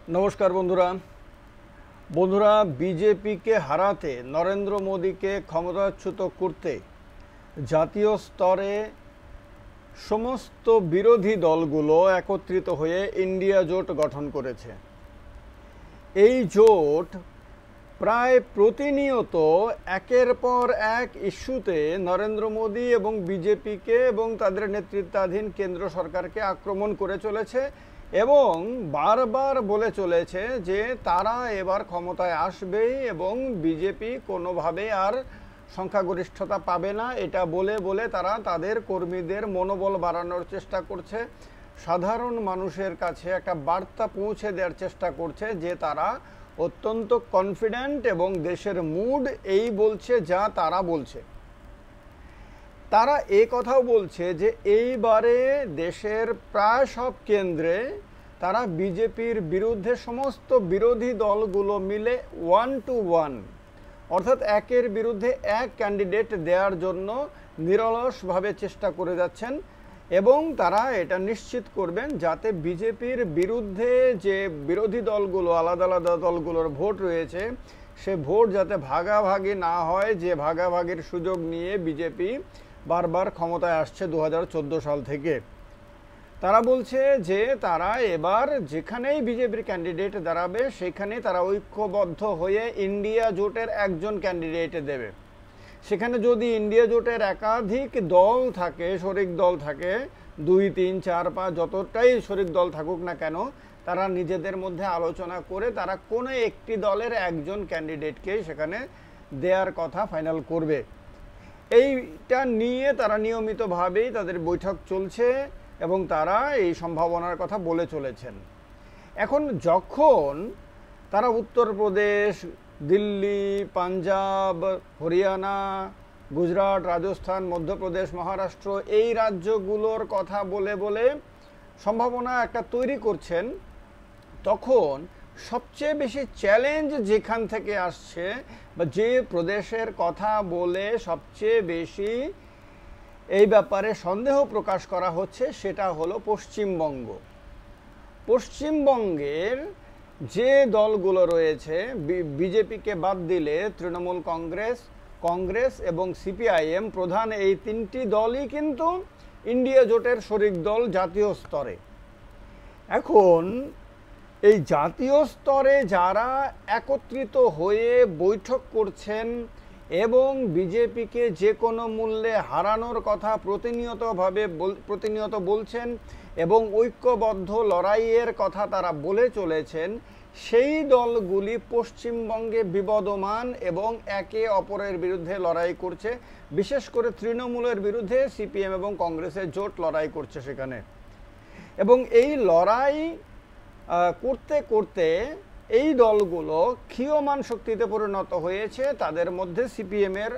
নমস্কার বন্ধুরা। বিজেপিকে হারাতে, নরেন্দ্র মোদীকে ক্ষমতাচ্যুত করতে জাতীয় স্তরে সমস্ত বিরোধী দলগুলো একত্রিত হয়ে ইন্ডিয়া জোট গঠন করেছে। এই জোট প্রায় প্রতিনিয়ত একের পর এক ইস্যুতে নরেন্দ্র মোদী এবং বিজেপিকে এবং তাদের নেতৃত্বাধীন কেন্দ্র সরকারকে আক্রমণ করে চলেছে এবং বারবার বলে চলেছে যে তারা এবার ক্ষমতায় আসবেই এবং বিজেপি কোনোভাবে আর সংখ্যাগরিষ্ঠতা পাবে না। এটা বলে বলে তারা তাদের কর্মীদের মনোবল বাড়ানোর চেষ্টা করছে, সাধারণ মানুষের কাছে একটা বার্তা পৌঁছে দেওয়ার চেষ্টা করছে যে তারা অত্যন্ত কনফিডেন্ট এবং দেশের মুড এই বলছে যা তারা বলছে। তারা এই কথাও বলছে যে এইবারে দেশের প্রায় সব কেন্দ্রে তারা বিজেপির বিরুদ্ধে সমস্ত বিরোধী দলগুলো মিলে 1-to-1 অর্থাৎ একের বিরুদ্ধে এক ক্যান্ডিডেট দেওয়ার জন্য নিরলসভাবে চেষ্টা করে যাচ্ছেন এবং তারা এটা নিশ্চিত করবেন যাতে বিজেপির বিরুদ্ধে যে বিরোধী দলগুলো, আলাদা আলাদা দলগুলোর ভোট রয়েছে, সে ভোট যাতে ভাগাভাগি না হয়, যে ভাগাভাগির সুযোগ নিয়ে বিজেপি বারবার ক্ষমতায় আসছে 2014 সাল থেকে। তারা বলছে যে তারা এবার যেখানেই বিজেপির ক্যান্ডিডেট দাঁড়াবে সেখানে তারা ঐক্যবদ্ধ হয়ে ইন্ডিয়া জোটের একজন ক্যান্ডিডেট দেবে। সেখানে যদি ইন্ডিয়া জোটের একাধিক দল থাকে, শরিক দল থাকে, 2, 3, 4, 5 যতটাই শরিক দল থাকুক না কেন, তারা নিজেদের মধ্যে আলোচনা করে তারা কোনো একটি দলের একজন ক্যান্ডিডেটকেই সেখানে দেওয়ার কথা ফাইনাল করবে। এইটা নিয়ে তারা নিয়মিতভাবেই তাদের বৈঠক চলছে এবং তারা এই সম্ভাবনার কথা বলে চলেছেন। এখন যখন তারা উত্তরপ্রদেশ, দিল্লি, পাঞ্জাব, হরিয়ানা, গুজরাট, রাজস্থান, মধ্যপ্রদেশ, মহারাষ্ট্র এই রাজ্যগুলোর কথা বলে বলে সম্ভাবনা একটা তৈরি করছেন, তখন সবচেয়ে বেশি চ্যালেঞ্জ যেখান থেকে আসছে বা যে প্রদেশের কথা বলে সবচেয়ে বেশি এই ব্যাপারে সন্দেহ প্রকাশ করা হচ্ছে সেটা হলো পশ্চিমবঙ্গ। পশ্চিমবঙ্গের যে দলগুলো রয়েছে, বিজেপিকে বাদ দিলে তৃণমূল কংগ্রেস এবং সিপিআইএম প্রধান, এই তিনটি দলই কিন্তু ইন্ডিয়া জোটের শরিক দল জাতীয় স্তরে। এখন এই জাতীয় স্তরে যারা একত্রিত হয়ে বৈঠক করছেন এবং বিজেপিকে যে কোনো মূল্যে হারানোর কথা প্রতিনিয়ত বলছেন এবং ঐক্যবদ্ধ লড়াইয়ের কথা তারা বলে চলেছেন, সেই দলগুলি পশ্চিমবঙ্গে বিবদমান এবং একে অপরের বিরুদ্ধে লড়াই করছে। বিশেষ করে তৃণমূলের বিরুদ্ধে সিপিএম এবং কংগ্রেসের জোট লড়াই করছে সেখানে। এবং এই লড়াই করতে করতে এই দলগুলো ক্ষীয়মান শক্তিতে পরিণত হয়েছে। তাদের মধ্যে সিপিএমের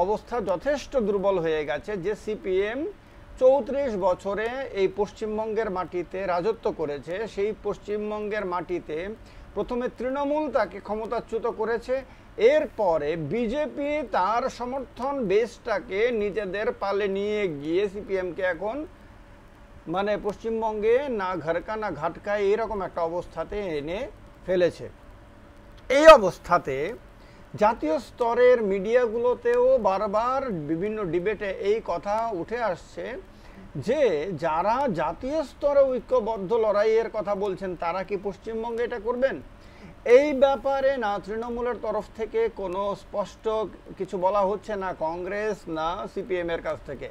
অবস্থা যথেষ্ট দুর্বল হয়ে গেছে, যে সিপিএম 34 বছরে এই পশ্চিমবঙ্গের মাটিতে রাজত্ব করেছে। সেই পশ্চিমবঙ্গের মাটিতে প্রথমে তৃণমূল তাকে ক্ষমতাচ্যুত করেছে, এরপরে বিজেপি তার সমর্থন বেসটাকে নিজেদের পালে নিয়ে গিয়ে সিপিএমকে এখন মানে পশ্চিমবঙ্গে না ঘরকা না ঘাটকা এরকম একটা অবস্থাতে এনে ফেলেছে। এই অবস্থাতে জাতীয় স্তরের মিডিয়াগুলোতেও বারবার বিভিন্ন ডিবেটে এই কথা উঠে আসছে যে যারা জাতীয় স্তরে ঐক্যবদ্ধ লড়াইয়ের কথা বলছেন তারা কি পশ্চিমবঙ্গে এটা করবেন? এই ব্যাপারে না তৃণমূলের তরফ থেকে কোনো স্পষ্ট কিছু বলা হচ্ছে, না কংগ্রেস না সিপিএম এর কাছ থেকে।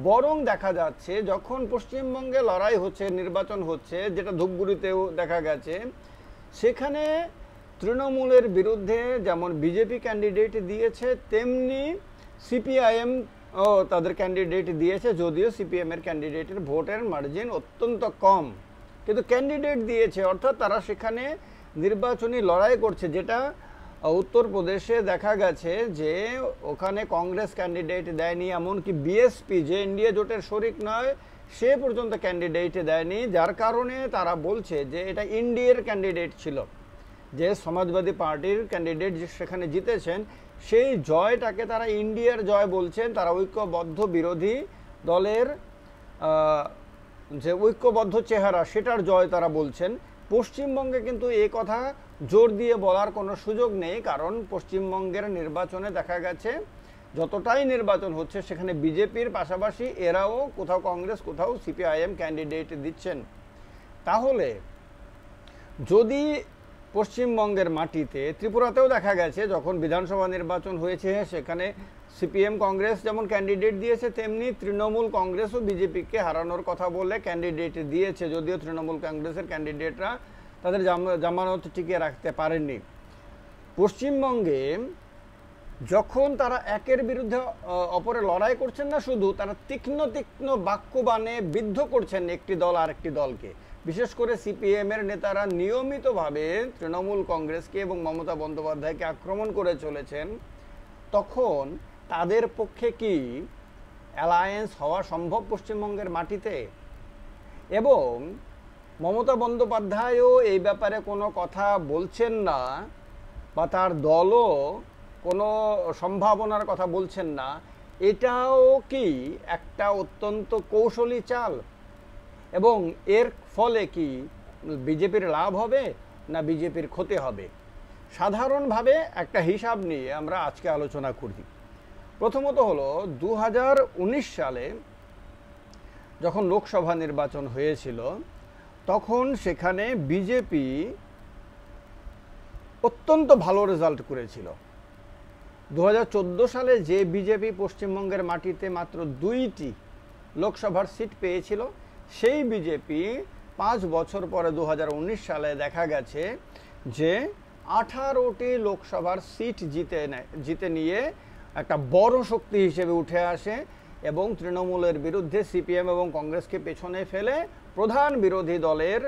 বরং দেখা যাচ্ছে যখন পশ্চিমবঙ্গে লড়াই হচ্ছে, নির্বাচন হচ্ছে, যেটা ধূপগুড়িতেও দেখা গেছে, সেখানে তৃণমূলের বিরুদ্ধে যেমন বিজেপি ক্যান্ডিডেট দিয়েছে তেমনি সিপিআইএম ও তাদের ক্যান্ডিডেট দিয়েছে, যদিও সিপিএম এর ক্যান্ডিডেটের ভোটের মার্জিন অত্যন্ত কম, কিন্তু ক্যান্ডিডেট দিয়েছে, অর্থাৎ তারা সেখানে নির্বাচনী লড়াই করছে। যেটা উত্তরপ্রদেশে দেখা গেছে যে ওখানে কংগ্রেস ক্যান্ডিডেট দেয়নি, এমনকি বিএসপি যে ইন্ডিয়া জোটের শরিক নয় সে পর্যন্ত ক্যান্ডিডেট দেয়নি, যার কারণে তারা বলছে যে এটা ইন্ডিয়ার ক্যান্ডিডেট ছিল। যে সমাজবাদী পার্টির ক্যান্ডিডেট সেখানে জিতেছেন সেই জয়টাকে তারা ইন্ডিয়ার জয় বলছেন। তারা ঐক্যবদ্ধ বিরোধী দলের যে ঐক্যবদ্ধ চেহারা সেটার জয় তারা বলছেন। পশ্চিমবঙ্গে কিন্তু এই কথা জোর দিয়ে বলার কোনো সুযোগ নেই, কারণ পশ্চিমবঙ্গের নির্বাচনে দেখা গেছে যতটাই নির্বাচন হচ্ছে সেখানে বিজেপির পাশাপাশি এরাও কোথাও কংগ্রেস কোথাও সিপিআইএম ক্যান্ডিডেট দিচ্ছেন। তাহলে যদি পশ্চিমবঙ্গের মাটিতে, ত্রিপুরাতেও দেখা গেছে যখন বিধানসভা নির্বাচন হয়েছে সেখানে সিপিএম কংগ্রেস যেমন ক্যান্ডিডেট দিয়েছে, তেমনি তৃণমূল কংগ্রেসও বিজেপিকে হারানোর কথা বলে ক্যান্ডিডেট দিয়েছে, যদিও তৃণমূল কংগ্রেসের ক্যান্ডিডেটরা তাদের জামানত টিকিয়ে রাখতে পারেননি। পশ্চিমবঙ্গে যখন তারা একের বিরুদ্ধে অপরে লড়াই করছেন না, শুধু তারা তীক্ষ্ণ তীক্ষ্ণ বাক্যবাণে বিদ্ধ করছেন একটি দল আরেকটি দলকে। বিশেষ করে সিপিএম এর নেতারা নিয়মিতভাবে তৃণমূল কংগ্রেসকে এবং মমতা বন্দ্যোপাধ্যায়কে আক্রমণ করে চলেছেন। তখন তাদের পক্ষে কি অ্যালায়েন্স হওয়া সম্ভব পশ্চিমবঙ্গের মাটিতে? এবং মমতা বন্দ্যোপাধ্যায়ও এই ব্যাপারে কোনো কথা বলছেন না, বা তার দলও কোনো সম্ভাবনার কথা বলছেন না। এটাও কি একটা অত্যন্ত কৌশলী চাল? এবং এর ফলে কি বিজেপির লাভ হবে না বিজেপির ক্ষতি হবে? সাধারণভাবে একটা হিসাব নিয়ে আমরা আজকে আলোচনা করি। প্রথমত হলো 2019 সালে যখন লোকসভা নির্বাচন হয়েছিল, তখন সেখানে বিজেপি অত্যন্ত ভালো রেজাল্ট করেছিল। 2014 সালে যে বিজেপি পশ্চিমবঙ্গের মাটিতে মাত্র 2টি লোকসভার সিট পেয়েছিল, সেই বিজেপি 5 বছর পরে 2019 সালে দেখা গেছে যে 18টি লোকসভার সিট জিতে নিয়ে একটা বড় শক্তি হিসেবে উঠে আসে এবং তৃণমূলের বিরুদ্ধে সিপিএম এবং কংগ্রেসকে পেছনে ফেলে প্রধান বিরোধী দলের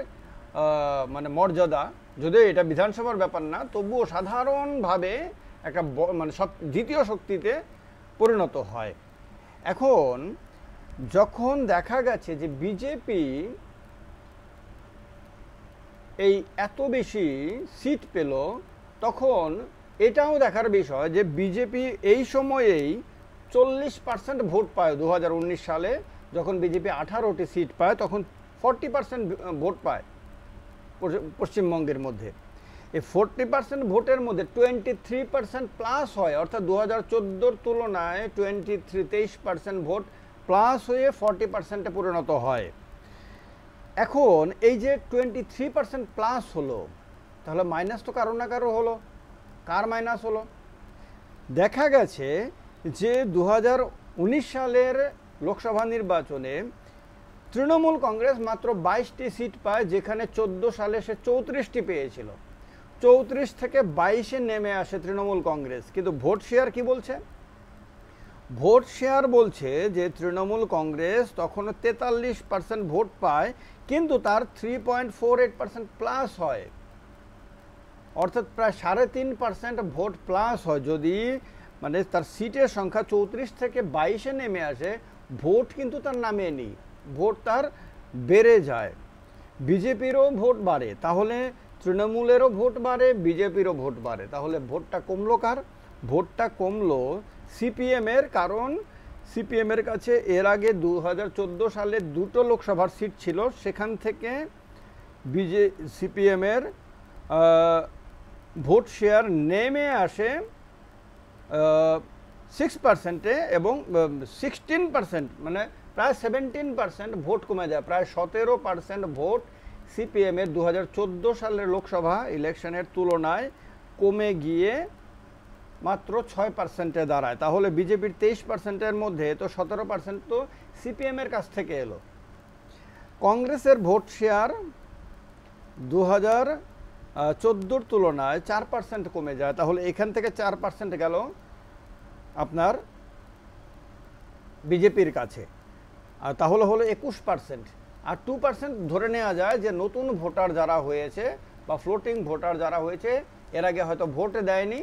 মানে মর্যাদা, যদিও এটা বিধানসভার ব্যাপার না, তবুও সাধারণভাবে একটা মানে দ্বিতীয় শক্তিতে পরিণত হয়। এখন যখন দেখা গেছে যে বিজেপি এই এত বেশি সিট পেল, তখন এটাও দেখার বিষয় যে বিজেপি এই সময়েই 40% ভোট পায়। 2019 সালে যখন বিজেপি 18টি সিট পায়, তখন 40% ভোট পায় পশ্চিমবঙ্গের মধ্যে। এই 40% ভোটের মধ্যে 23% প্লাস হয়, অর্থাৎ 2014-র তুলনায় 23% ভোট প্লাস হয়ে 40%-এ পরিণত হয়। এখন এই যে 23% প্লাস হলো, তাহলে মাইনাস তো কারো না কারো হলো। কার মাইনাস হলো? দেখা গেছে যে 2019 সালের লোকসভা নির্বাচনে তৃণমূল কংগ্রেস মাত্র 22টি সিট পায়, যেখানে 14 সালে সে 34টি পেয়েছিল। 34 থেকে 22-এ নেমে আসে তৃণমূল কংগ্রেস। কিন্তু ভোট শেয়ার কি বলছে? ভোট শেয়ার বলছে যে তৃণমূল কংগ্রেস তখনও 43% ভোট পায়, কিন্তু তার 3.48% প্লাস হয়, অর্থাৎ প্রায় 3.5% ভোট প্লাস হয়। যদি মানে তার সিটের সংখ্যা 34 থেকে 22-এ নেমে আসে, ভোট কিন্তু তার নামেনি, ভোট তার বেড়ে যায়। বিজেপিরও ভোট বাড়ে, তাহলে তৃণমূলেরও ভোট বাড়ে, বিজেপিরও ভোট বাড়ে। তাহলে ভোটটা কমলো কার? ভোটটা কমলো সিপিএমের, কারণ সিপিএমের কাছে এর আগে 2014 সালে 2টো লোকসভার সিট ছিল, সেখান থেকে সিপিএমের ভোট শেয়ার নেমে আসে 6%-এ এবং 16% মানে প্রায় 17% ভোট কমে যায়। প্রায় 17% ভোট সিপিএমের 2014 সালের লোকসভা ইলেকশনের তুলনায় কমে গিয়ে মাত্র 6%-এ দাঁড়ায়। তাহলে বিজেপির 23%-এর মধ্যে তো 17% তো সিপিএমের কাছ থেকে এলো। কংগ্রেসের ভোট শেয়ার 2014-র তুলনায় 4% কমে যায়। তাহলে এখান থেকে 4% গেল আপনার বিজেপির কাছে, আর তাহলে হলো 21%। আর 2% ধরে নেওয়া যায় যে নতুন ভোটার যারা হয়েছে বা ফ্লোটিং ভোটার যারা হয়েছে, এর আগে হয়তো ভোট দেয়নি,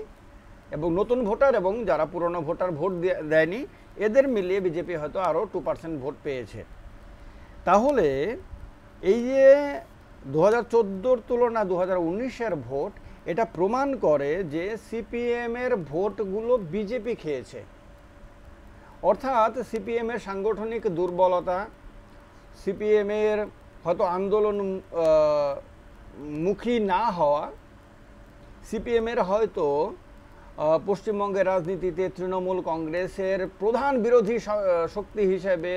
এবং নতুন ভোটার এবং যারা পুরনো ভোটার ভোট দেয়নি, এদের মিলিয়ে বিজেপি হয়তো আরও 2% ভোট পেয়েছে। তাহলে এই যে 2014-র তুলনা 2019-এর ভোট, এটা প্রমাণ করে যে সিপিএমের ভোটগুলো বিজেপি খেয়েছে। অর্থাৎ সিপিএমের সাংগঠনিক দুর্বলতা, সিপিএমের হয়তো আন্দোলন মুখী না হওয়া, সিপিএমের হয়তো পশ্চিমবঙ্গের রাজনীতিতে তৃণমূল কংগ্রেসের প্রধান বিরোধী শক্তি হিসেবে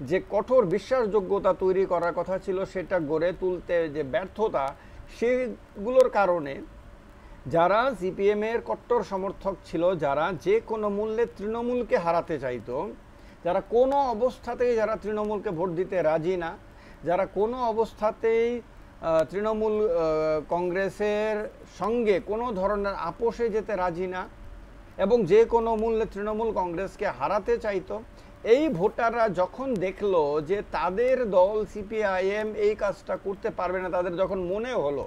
যে কঠোর বিশ্বাসযোগ্যতা তৈরি করার কথা ছিল সেটা গড়ে তুলতে যে ব্যর্থতা, সেগুলোর কারণে যারা সিপিএমের কট্টর সমর্থক ছিল, যারা যে কোনো মূল্যে তৃণমূলকে হারাতে চাইতো, যারা কোনো অবস্থাতেই যারা তৃণমূলকে ভোট দিতে রাজি না, যারা কোনো অবস্থাতেই তৃণমূল কংগ্রেসের সঙ্গে কোনো ধরনের আপোষে যেতে রাজি না এবং যে কোনো মূল্যে তৃণমূল কংগ্রেসকে হারাতে চাইতো, এই ভোটাররা যখন দেখলো যে তাদের দল সিপিআইএম এই কাজটা করতে পারবে না, তাদের যখন মনে হলো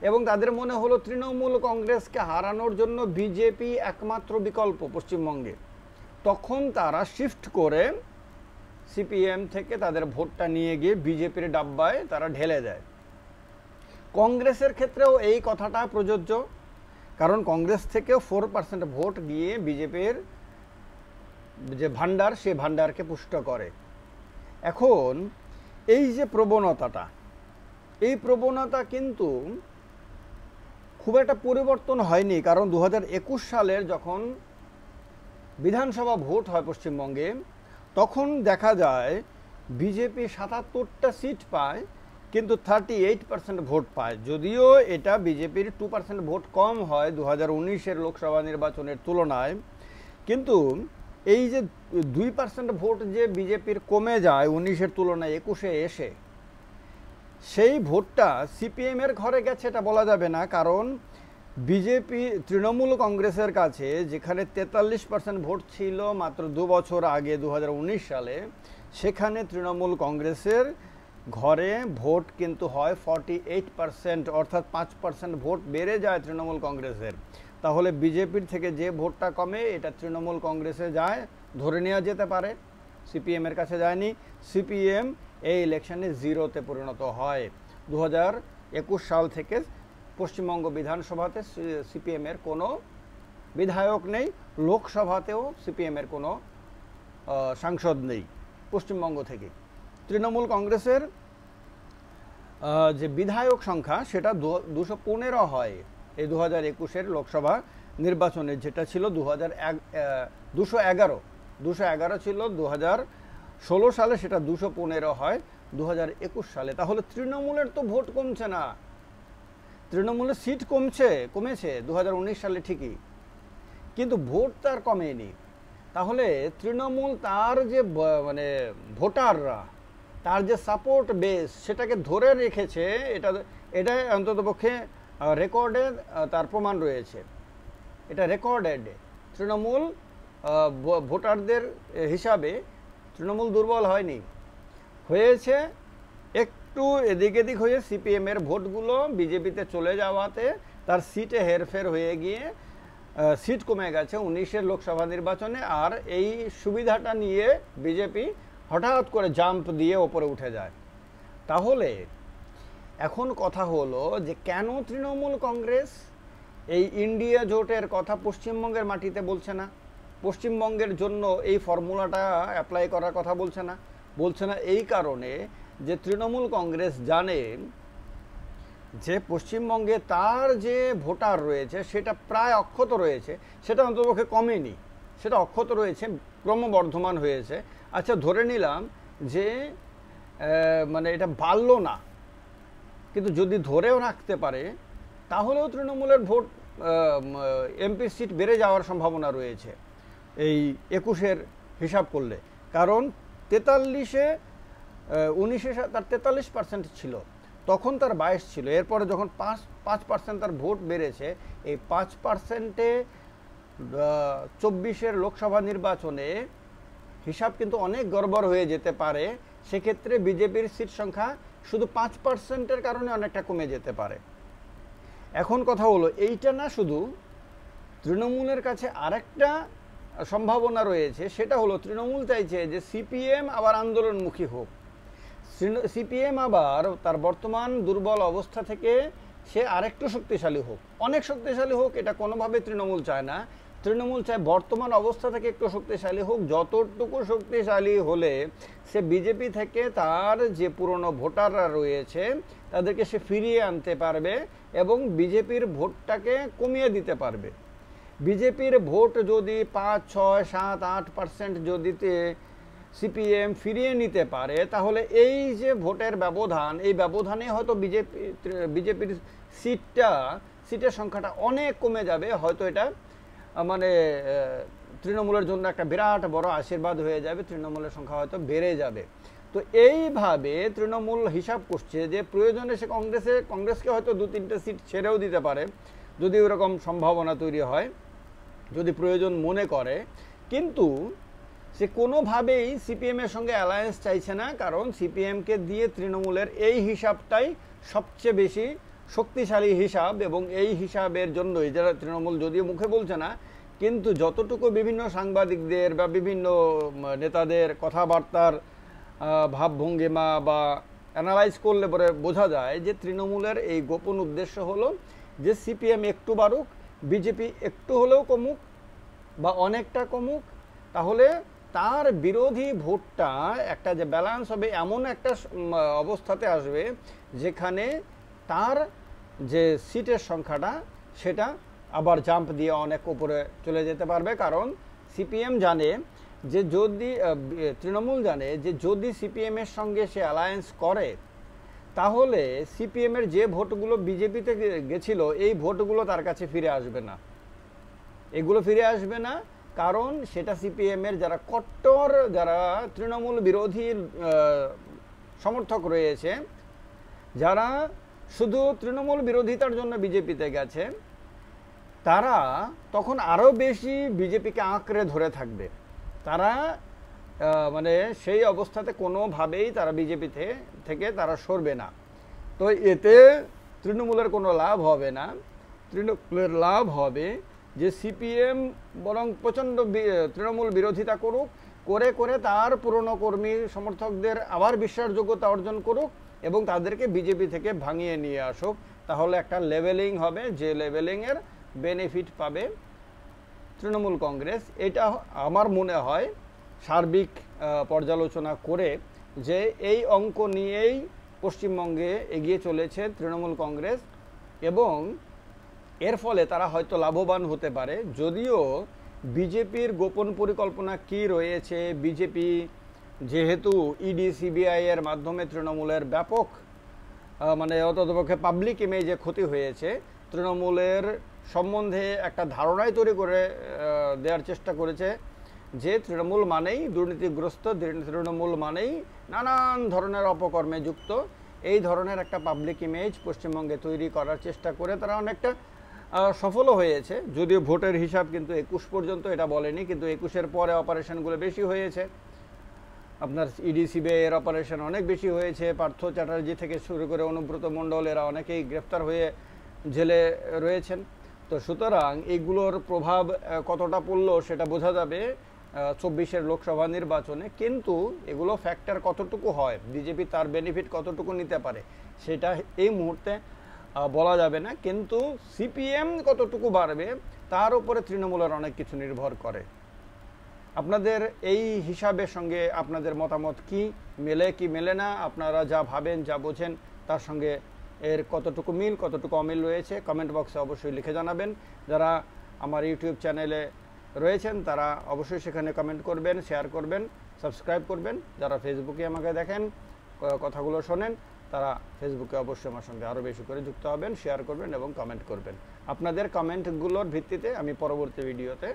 এবং তাদের মনে হলো তৃণমূল কংগ্রেসকে হারানোর জন্য বিজেপি একমাত্র বিকল্প পশ্চিমবঙ্গে, তখন তারা শিফট করে সিপিএম থেকে তাদের ভোটটা নিয়ে গিয়ে বিজেপির ডাব্বায় তারা ঢেলে দেয়। কংগ্রেসের ক্ষেত্রেও এই কথাটা প্রযোজ্য, কারণ কংগ্রেস থেকেও 4% ভোট গিয়ে বিজেপির যে ভান্ডার, সে ভান্ডারকে পুষ্ট করে। এখন এই যে প্রবণতাটা, এই প্রবণতা কিন্তু খুব একটা পরিবর্তন হয়নি, কারণ 2021 সালের যখন বিধানসভা ভোট হয় পশ্চিমবঙ্গে, তখন দেখা যায় বিজেপি 77টা সিট পায় কিন্তু 38% ভোট পায়। যদিও এটা বিজেপির 2% ভোট কম হয় 2019-এর লোকসভা নির্বাচনের তুলনায়, কিন্তু এই যে 2% ভোট যে বিজেপির কমে যায় 19-এর তুলনায় 21-এ এসে, সেই ভোটটা সিপিএমের ঘরে গেছে এটা বলা যাবে না, কারণ বিজেপি তৃণমূল কংগ্রেসের কাছে যেখানে 43% ভোট ছিল মাত্র 2 বছর আগে 2019 সালে, সেখানে তৃণমূল কংগ্রেসের ঘরে ভোট কিন্তু হয় 48%, অর্থাৎ 5% ভোট বেড়ে যায় তৃণমূল কংগ্রেসের। তাহলে বিজেপির থেকে যে ভোটটা কমে এটা তৃণমূল কংগ্রেসে যায়, ধরে নেওয়া যেতে পারে, সিপিএমের কাছে যায়নি। সিপিএম এই ইলেকশনে জিরোতে পরিণত হয়। 2021 সাল থেকে পশ্চিমবঙ্গ বিধানসভাতে সিপিএমের কোনো বিধায়ক নেই, লোকসভাতেও সিপিএমের কোনো সাংসদ নেই পশ্চিমবঙ্গ থেকে। তৃণমূল কংগ্রেসের যে বিধায়ক সংখ্যা সেটা 215 হয় এই 2021-এর লোকসভা নির্বাচনে, যেটা ছিল 211 ছিল 2016 সালে, সেটা 215 হয় 2021 সালে। তাহলে তৃণমূলের তো ভোট কমছে না, তৃণমূলের সিট কমেছে 2019 সালে ঠিকই, কিন্তু ভোট তার কমেনি। তাহলে তৃণমূল তার যে মানে ভোটাররা, তার যে সাপোর্ট বেস, সেটাকে ধরে রেখেছে, এটা অন্ততপক্ষে রেকর্ডে তার প্রমাণ রয়েছে, এটা রেকর্ডেড। তৃণমূল ভোটারদের হিসাবে তৃণমূল দুর্বল হয়নি, হয়েছে একটু এদিক এদিক হয়ে সিপিএমের ভোটগুলো বিজেপিতে চলে যাওয়াতে তার সিটে হেরফের হয়ে গিয়ে সিট কমে গেছে 19-এর লোকসভা নির্বাচনে। আর এই সুবিধাটা নিয়ে বিজেপি হঠাৎ করে জাম্প দিয়ে ওপরে উঠে যায়। তাহলে এখন কথা হলো যে কেন তৃণমূল কংগ্রেস এই ইন্ডিয়া জোটের কথা পশ্চিমবঙ্গের মাটিতে বলছে না, পশ্চিমবঙ্গের জন্য এই ফর্মুলাটা অ্যাপ্লাই করার কথা বলছে না এই কারণে যে তৃণমূল কংগ্রেস জানে যে পশ্চিমবঙ্গে তার যে ভোটার রয়েছে সেটা প্রায় অক্ষত রয়েছে, সেটা অন্ততপক্ষে কমেনি, সেটা অক্ষত রয়েছে, ক্রমবর্ধমান হয়েছে। আচ্ছা, ধরে নিলাম যে মানে এটা বাড়লো না, কিন্তু যদি ধরেও রাখতে পারে তাহলেও তৃণমূলের ভোট এমপি সিট বেড়ে যাওয়ার সম্ভাবনা রয়েছে এই 21-এর হিসাব করলে। কারণ 19-এ তার 43% ছিল, তখন তার 22 ছিল, এরপরে যখন 5% তার ভোট বেড়েছে, এই 5%-এ 24-এর লোকসভা নির্বাচনে হিসাব কিন্তু অনেক গড়বড় হয়ে যেতে পারে। সেক্ষেত্রে বিজেপির সিট সংখ্যা শুধু 5%-এর কারণে অনেকটা কমে যেতে পারে। এখন কথা হলো এইটা না, শুধু তৃণমূলের কাছে আরেকটা সম্ভাবনা রয়েছে, সেটা হলো তৃণমূল চাইছে যে সিপিএম আবার আন্দোলনমুখী হোক, সিপিএম আবার তার বর্তমান দুর্বল অবস্থা থেকে সে আরেকটু শক্তিশালী হোক, অনেক শক্তিশালী হোক, এটা কোনোভাবে তৃণমূল চায় না। তৃণমূল চায় বর্তমান অবস্থা থেকে একটু শক্তিশালী হোক, যতটুকু শক্তিশালী হলে সে বিজেপি থেকে তার যে পুরনো ভোটাররা রয়েছে তাদেরকে সে ফিরিয়ে আনতে পারবে এবং বিজেপির ভোটটাকে কমিয়ে দিতে পারবে। বিজেপির ভোট যদি 5, 6, 7, 8% যদি সিপিএম ফিরিয়ে নিতে পারে, তাহলে এই যে ভোটের ব্যবধান, এই ব্যবধানে হয়তো বিজেপির সিটের সংখ্যাটা অনেক কমে যাবে। হয়তো এটা মানে তৃণমূলের জন্য একটা বিরাট বড় আশীর্বাদ হয়ে যাবে, তৃণমূলের সংখ্যা হয়তো বেড়ে যাবে। তো এইভাবে তৃণমূল হিসাব করছে যে প্রয়োজনে সে কংগ্রেসকে হয়তো 2-3টে সিট ছেড়েও দিতে পারে, যদি ওরকম সম্ভাবনা তৈরি হয়, যদি প্রয়োজন মনে করে। কিন্তু সে কোনোভাবেই সিপিএমের সঙ্গে অ্যালায়েন্স চাইছে না, কারণ সিপিএমকে দিয়ে তৃণমূলের এই হিসাবটাই সবচেয়ে বেশি শক্তিশালী হিসাব। এবং এই হিসাবের জন্যই যারা তৃণমূল যদিও মুখে বলছে না, কিন্তু যতটুকু বিভিন্ন সাংবাদিকদের বা বিভিন্ন নেতাদের কথাবার্তার ভাবভঙ্গিমা বা অ্যানালাইজ করলে পরে বোঝা যায় যে তৃণমূলের এই গোপন উদ্দেশ্য হলো যে সিপিএম একটু বাড়ুক, বিজেপি একটু হলেও কমুক বা অনেকটা কমুক, তাহলে তার বিরোধী ভোটটা একটা যে ব্যালেন্স হবে এমন একটা অবস্থাতে আসবে যেখানে তার যে সিটের সংখ্যাটা সেটা আবার জাম্প দিয়ে অনেক উপরে চলে যেতে পারবে। কারণ সিপিএম জানে যে যদি তৃণমূল জানে যে যদি সিপিএমের সঙ্গে সে অ্যালায়েন্স করে, তাহলে সিপিএমের যে ভোটগুলো বিজেপিতে গেছিল এই ভোটগুলো তার কাছে ফিরে আসবে না, এগুলো ফিরে আসবে না। কারণ সেটা সিপিএমের যারা কট্টর, যারা তৃণমূল বিরোধী সমর্থক রয়েছে, যারা শুধু তৃণমূল বিরোধিতার জন্য বিজেপিতে গেছে, তারা তখন আরও বেশি বিজেপিকে আঁকড়ে ধরে থাকবে। তারা মানে সেই অবস্থাতে কোনোভাবেই তারা বিজেপি থেকে তারা সরবে না। তো এতে তৃণমূলের কোনো লাভ হবে না। তৃণমূলের লাভ হবে যে সিপিএম বরং প্রচণ্ড তৃণমূল বিরোধিতা করুক, করে তার পুরনো কর্মী সমর্থকদের আবার বিশ্বাসযোগ্যতা অর্জন করুক এবং তাদেরকে বিজেপি থেকে ভাঙিয়ে নিয়ে আসুক। তাহলে একটা লেভেলিং হবে, যে লেভেলিংয়ের বেনিফিট পাবে তৃণমূল কংগ্রেস। এটা আমার মনে হয় সার্বিক পর্যালোচনা করে যে এই অঙ্ক নিয়েই পশ্চিমবঙ্গে এগিয়ে চলেছে তৃণমূল কংগ্রেস এবং এর ফলে তারা হয়তো লাভবান হতে পারে। যদিও বিজেপির গোপন পরিকল্পনা কি রয়েছে, বিজেপি যেহেতু ইডি সিবিআই এর মাধ্যমে তৃণমূলের ব্যাপক মানে অন্ততপক্ষে পাবলিক ইমেজে ক্ষতি হয়েছে, তৃণমূলের সম্বন্ধে একটা ধারণাই তৈরি করে দেওয়ার চেষ্টা করেছে যে তৃণমূল মানেই দুর্নীতিগ্রস্ত, তৃণমূল মানেই নানান ধরনের অপকর্মে যুক্ত। এই ধরনের একটা পাবলিক ইমেজ পশ্চিমবঙ্গে তৈরি করার চেষ্টা করে তারা অনেকটা সফলও হয়েছে। যদিও ভোটের হিসাব কিন্তু 21 পর্যন্ত এটা বলেনি, কিন্তু 21-এর পরে অপারেশনগুলো বেশি হয়েছে। আপনার ইডি সিবিআই এর অপারেশন অনেক বেশি হয়েছে। পার্থ চ্যাটার্জি থেকে শুরু করে অনুব্রত মণ্ডল এরা অনেকেই গ্রেফতার হয়ে জেলে রয়েছেন। তো সুতরাং এইগুলোর প্রভাব কতটা পড়লো সেটা বোঝা যাবে 24-এর লোকসভা নির্বাচনে। কিন্তু এগুলো ফ্যাক্টর কতটুকু হয়, বিজেপি তার বেনিফিট কতটুকু নিতে পারে সেটা এই মুহূর্তে বলা যাবে না। কিন্তু সিপিএম কতটুকু বাড়বে তার উপরে তৃণমূলের অনেক কিছু নির্ভর করে। আপনাদের এই হিসাবের সঙ্গে আপনাদের মতামত কি মেলে কি মেলে না, আপনারা যা ভাবেন যা বোঝেন তার সঙ্গে এর কতটুকু মিল কতটুকু অমিল রয়েছে কমেন্ট বক্সে অবশ্যই লিখে জানাবেন। যারা আমার ইউটিউব চ্যানেলে রয়েছেন তারা অবশ্যই সেখানে কমেন্ট করবেন, শেয়ার করবেন, সাবস্ক্রাইব করবেন। যারা ফেসবুকে আমাকে দেখেন, কথাগুলো শোনেন, তারা ফেসবুকে অবশ্যই আমার সঙ্গে আরও বেশি করে যুক্ত হবেন, শেয়ার করবেন এবং কমেন্ট করবেন। আপনাদের কমেন্টগুলোর ভিত্তিতে আমি পরবর্তী ভিডিওতে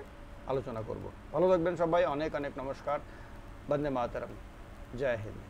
আলোচনা করব। ভালো থাকবেন সবাই, অনেক অনেক নমস্কার। বন্দে মাতরম, জয় হিন্দ।